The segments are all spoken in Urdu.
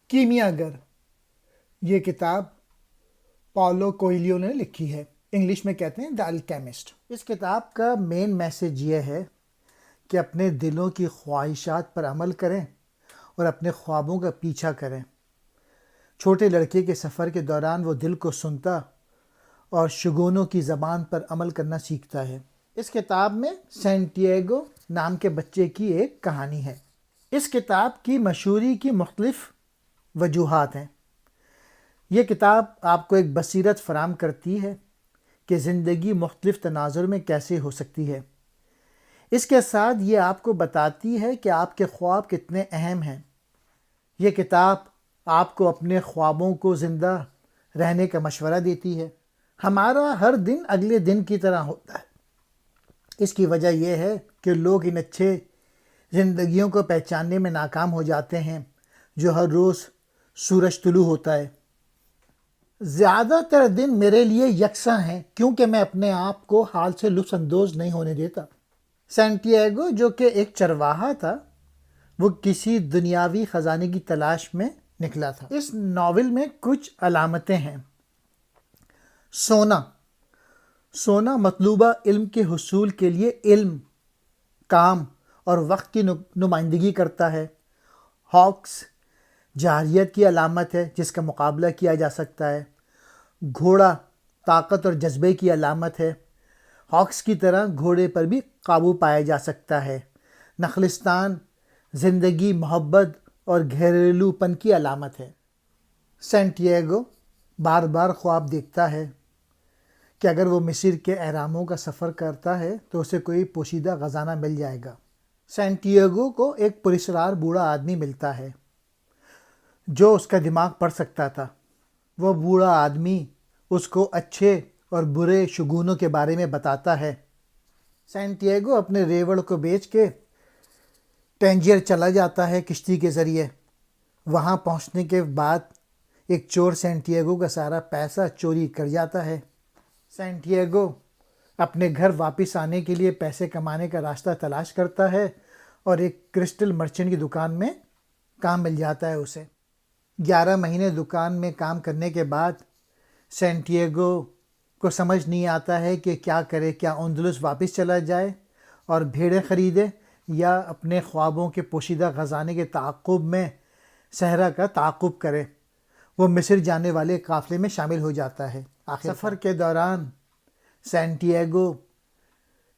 کیمیا گر، یہ کتاب پاولو کوئلیو نے لکھی ہے۔ انگلش میں کہتے ہیں دا الکیمسٹ۔ اس کتاب کا مین میسج یہ ہے کہ اپنے دلوں کی خواہشات پر عمل کریں اور اپنے خوابوں کا پیچھا کریں۔ چھوٹے لڑکے کے سفر کے دوران وہ دل کو سنتا اور شگونوں کی زبان پر عمل کرنا سیکھتا ہے۔ اس کتاب میں سینٹیاگو نام کے بچے کی ایک کہانی ہے۔ اس کتاب کی مشہوری کی مختلف وجوہات ہیں۔ یہ کتاب آپ کو ایک بصیرت فراہم کرتی ہے کہ زندگی مختلف تناظر میں کیسے ہو سکتی ہے۔ اس کے ساتھ یہ آپ کو بتاتی ہے کہ آپ کے خواب کتنے اہم ہیں۔ یہ کتاب آپ کو اپنے خوابوں کو زندہ رہنے کا مشورہ دیتی ہے۔ ہمارا ہر دن اگلے دن کی طرح ہوتا ہے۔ اس کی وجہ یہ ہے کہ لوگ ان اچھے زندگیوں کو پہچاننے میں ناکام ہو جاتے ہیں جو ہر روز سورج طلوع ہوتا ہے۔ زیادہ تر دن میرے لیے یکساں ہیں کیونکہ میں اپنے آپ کو حال سے لطف اندوز نہیں ہونے دیتا۔ سینٹیاگو جو کہ ایک چرواہا تھا، وہ کسی دنیاوی خزانے کی تلاش میں نکلا تھا۔ اس ناول میں کچھ علامتیں ہیں۔ سونا مطلوبہ علم کے حصول کے لیے علم، کام اور وقت کی نمائندگی کرتا ہے۔ ہاکس جارحیت کی علامت ہے جس کا مقابلہ کیا جا سکتا ہے۔ گھوڑا طاقت اور جذبے کی علامت ہے۔ ہاکس کی طرح گھوڑے پر بھی قابو پایا جا سکتا ہے۔ نخلستان زندگی، محبت اور گھریلو پن کی علامت ہے۔ سینٹیاگو بار بار خواب دیکھتا ہے کہ اگر وہ مصر کے اہراموں کا سفر کرتا ہے تو اسے کوئی پوشیدہ خزانہ مل جائے گا۔ سینٹیاگو کو ایک پراسرار بوڑھا آدمی ملتا ہے جو اس کا دماغ پڑھ سکتا تھا۔ وہ بوڑھا آدمی اس کو اچھے اور برے شگونوں کے بارے میں بتاتا ہے۔ سینٹیاگو اپنے ریوڑ کو بیچ کے ٹینجر چلا جاتا ہے کشتی کے ذریعے۔ وہاں پہنچنے کے بعد ایک چور سینٹیاگو کا سارا پیسہ چوری کر جاتا ہے۔ سینٹیاگو اپنے گھر واپس آنے کے لیے پیسے کمانے کا راستہ تلاش کرتا ہے اور ایک کرسٹل مرچنٹ کی دکان میں کام مل جاتا ہے اسے۔ 11 مہینے دکان میں کام کرنے کے بعد سینٹیاگو کو سمجھ نہیں آتا ہے کہ کیا کرے، کیا اندلس واپس چلا جائے اور بھیڑیں خریدے یا اپنے خوابوں کے پوشیدہ خزانے کے تعاقب میں صحرا کا تعاقب کرے۔ وہ مصر جانے والے قافلے میں شامل ہو جاتا ہے۔ سفر کے دوران سینٹیاگو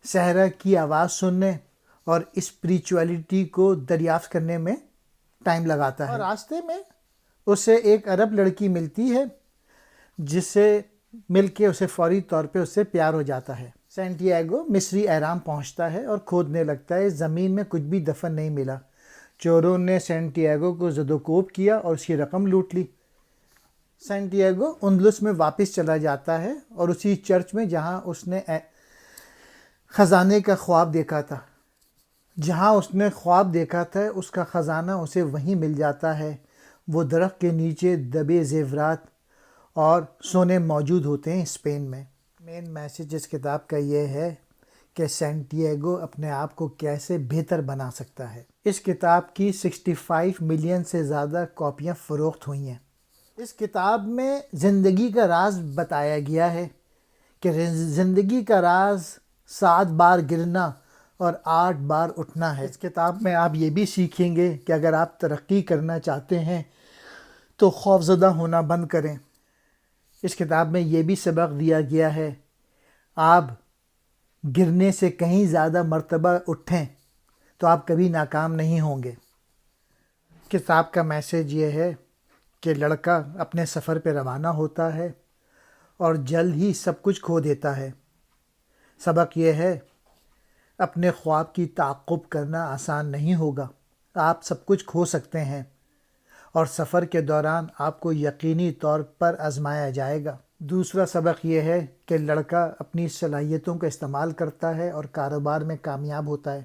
صحرا کی آواز سننے اور اسپریچولیٹی کو دریافت کرنے میں ٹائم لگاتا ہے۔ اور راستے میں اسے ایک عرب لڑکی ملتی ہے جس سے مل کے اسے فوری طور پہ اس سے پیار ہو جاتا ہے۔ سینٹیاگو مصری اہرام پہنچتا ہے اور کھودنے لگتا ہے۔ زمین میں کچھ بھی دفن نہیں ملا۔ چوروں نے سینٹیاگو کو زد و کوب کیا اور اس کی رقم لوٹ لی۔ سینٹیاگو اندلس میں واپس چلا جاتا ہے اور اسی چرچ میں جہاں اس نے خزانے کا خواب دیکھا تھا، اس کا خزانہ اسے وہیں مل جاتا ہے۔ وہ درخت کے نیچے دبے زیورات اور سونے موجود ہوتے ہیں اسپین میں۔ مین میسج اس کتاب کا یہ ہے کہ سینٹیاگو اپنے آپ کو کیسے بہتر بنا سکتا ہے۔ اس کتاب کی 65 ملین سے زیادہ کاپیاں فروخت ہوئی ہیں۔ اس کتاب میں زندگی کا راز بتایا گیا ہے کہ زندگی کا راز 7 بار گرنا اور 8 بار اٹھنا ہے۔ اس کتاب میں آپ یہ بھی سیکھیں گے کہ اگر آپ ترقی کرنا چاہتے ہیں تو خوفزدہ ہونا بند کریں۔ اس کتاب میں یہ بھی سبق دیا گیا ہے، آپ گرنے سے کہیں زیادہ مرتبہ اٹھیں تو آپ کبھی ناکام نہیں ہوں گے۔ کتاب کا میسج یہ ہے کہ لڑکا اپنے سفر پہ روانہ ہوتا ہے اور جلد ہی سب کچھ کھو دیتا ہے۔ سبق یہ ہے، اپنے خواب کی تعاقب کرنا آسان نہیں ہوگا۔ آپ سب کچھ کھو سکتے ہیں اور سفر کے دوران آپ کو یقینی طور پر آزمایا جائے گا۔ دوسرا سبق یہ ہے کہ لڑکا اپنی صلاحیتوں کا استعمال کرتا ہے اور کاروبار میں کامیاب ہوتا ہے،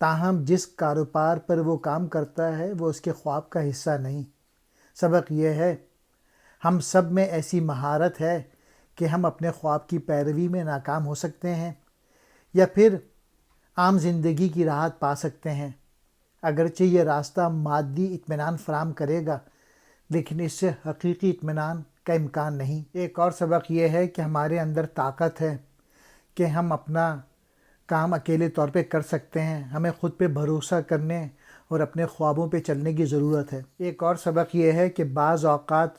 تاہم جس کاروبار پر وہ کام کرتا ہے وہ اس کے خواب کا حصہ نہیں۔ سبق یہ ہے، ہم سب میں ایسی مہارت ہے کہ ہم اپنے خواب کی پیروی میں ناکام ہو سکتے ہیں یا پھر عام زندگی کی راحت پا سکتے ہیں، اگرچہ یہ راستہ مادی اطمینان فراہم کرے گا، لیکن اس سے حقیقی اطمینان کا امکان نہیں۔ ایک اور سبق یہ ہے کہ ہمارے اندر طاقت ہے کہ ہم اپنا کام اکیلے طور پہ کر سکتے ہیں۔ ہمیں خود پہ بھروسہ کرنے اور اپنے خوابوں پہ چلنے کی ضرورت ہے۔ ایک اور سبق یہ ہے کہ بعض اوقات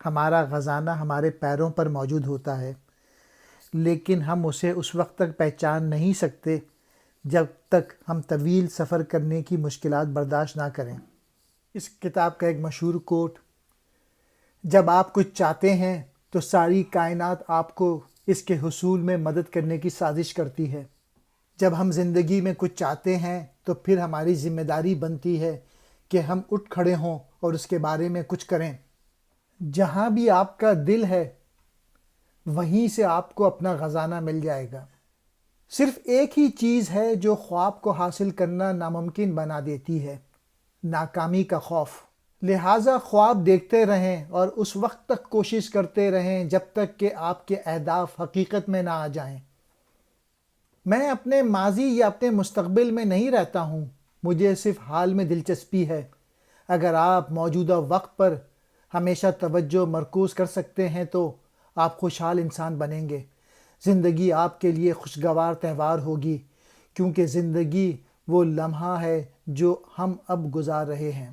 ہمارا خزانہ ہمارے پیروں پر موجود ہوتا ہے، لیکن ہم اسے اس وقت تک پہچان نہیں سکتے جب تک ہم طویل سفر کرنے کی مشکلات برداشت نہ کریں۔ اس کتاب کا ایک مشہور کوٹ: جب آپ کچھ چاہتے ہیں تو ساری کائنات آپ کو اس کے حصول میں مدد کرنے کی سازش کرتی ہے۔ جب ہم زندگی میں کچھ چاہتے ہیں تو پھر ہماری ذمہ داری بنتی ہے کہ ہم اٹھ کھڑے ہوں اور اس کے بارے میں کچھ کریں۔ جہاں بھی آپ کا دل ہے وہیں سے آپ کو اپنا خزانہ مل جائے گا۔ صرف ایک ہی چیز ہے جو خواب کو حاصل کرنا ناممکن بنا دیتی ہے: ناکامی کا خوف۔ لہٰذا خواب دیکھتے رہیں اور اس وقت تک کوشش کرتے رہیں جب تک کہ آپ کے اہداف حقیقت میں نہ آ جائیں۔ میں اپنے ماضی یا اپنے مستقبل میں نہیں رہتا ہوں، مجھے صرف حال میں دلچسپی ہے۔ اگر آپ موجودہ وقت پر ہمیشہ توجہ مرکوز کر سکتے ہیں تو آپ خوشحال انسان بنیں گے۔ زندگی آپ کے لیے خوشگوار تہوار ہوگی، کیونکہ زندگی وہ لمحہ ہے جو ہم اب گزار رہے ہیں۔